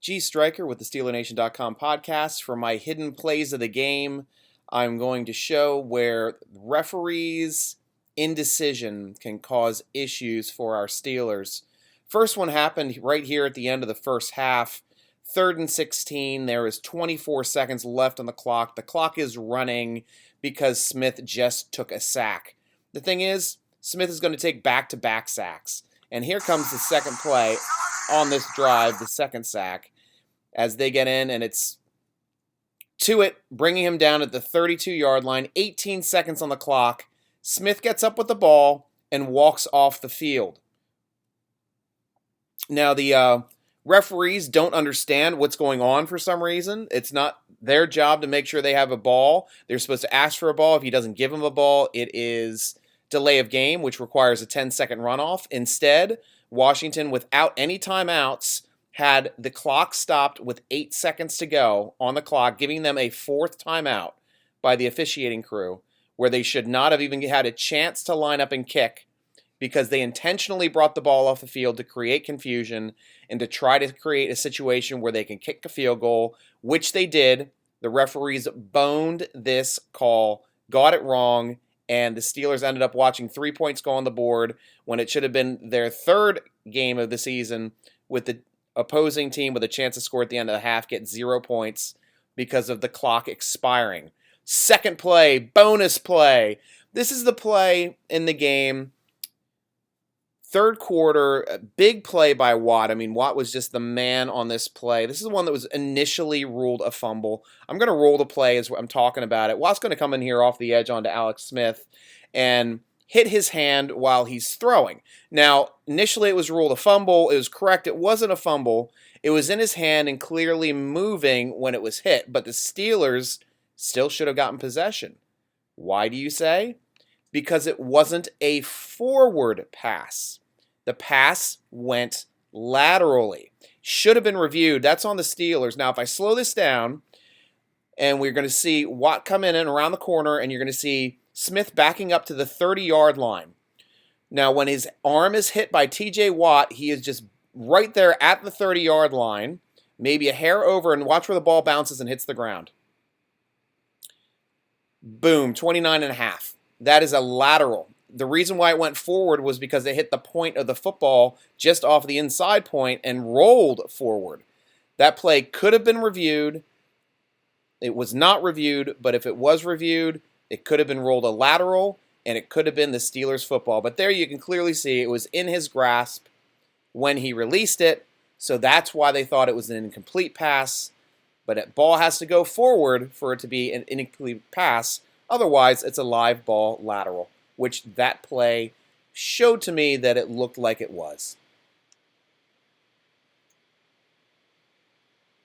G.Stryker with the SteelerNation.com podcast. For my hidden plays of the game, I'm going to show where referees' indecision can cause issues for our Steelers. First one happened right here at the end of the first half. 3rd and 16. There is 24 seconds left on the clock. The clock is running because Smith just took a sack. The thing is, Smith is going to take back-to-back sacks. And here comes the second play on this drive, the second sack, as they get in, and it's Tuitt bringing him down at the 32-yard line, 18 seconds on the clock. Smith gets up with the ball and walks off the field. Now, the referees don't understand what's going on for some reason. It's not their job to make sure they have a ball. They're supposed to ask for a ball. If he doesn't give them a ball, it is delay of game, which requires a 10-second runoff. Instead, Washington, without any timeouts, had the clock stopped with 8 seconds to go on the clock, giving them a fourth timeout by the officiating crew, where they should not have even had a chance to line up and kick because they intentionally brought the ball off the field to create confusion and to try to create a situation where they can kick a field goal, which they did. The referees boned this call, got it wrong, and the Steelers ended up watching 3 points go on the board when it should have been their third game of the season, with the opposing team with a chance to score at the end of the half get 0 points because of the clock expiring. Second play, bonus play. This is the play in the game. Third quarter, a big play by Watt. I mean, Watt was just the man on this play. This is the one that was initially ruled a fumble. I'm going to roll the play as I'm talking about it. Watt's going to come in here off the edge onto Alex Smith and hit his hand while he's throwing. Now, initially it was ruled a fumble. It was correct. It wasn't a fumble. It was in his hand and clearly moving when it was hit. But the Steelers still should have gotten possession. Why do you say? Because it wasn't a forward pass. The pass went laterally. Should have been reviewed. That's on the Steelers. Now, if I slow this down, and we're going to see Watt come in and around the corner, and you're going to see Smith backing up to the 30-yard line. Now, when his arm is hit by T.J. Watt, he is just right there at the 30-yard line, maybe a hair over, and watch where the ball bounces and hits the ground. Boom, 29.5. That is a lateral. The reason why it went forward was because it hit the point of the football just off the inside point and rolled forward. That play could have been reviewed. It was not reviewed, but if it was reviewed, it could have been rolled a lateral, and it could have been the Steelers football. But there you can clearly see it was in his grasp when he released it, so that's why they thought it was an incomplete pass. But that ball has to go forward for it to be an incomplete pass. Otherwise, it's a live ball lateral, which that play showed to me that it looked like it was.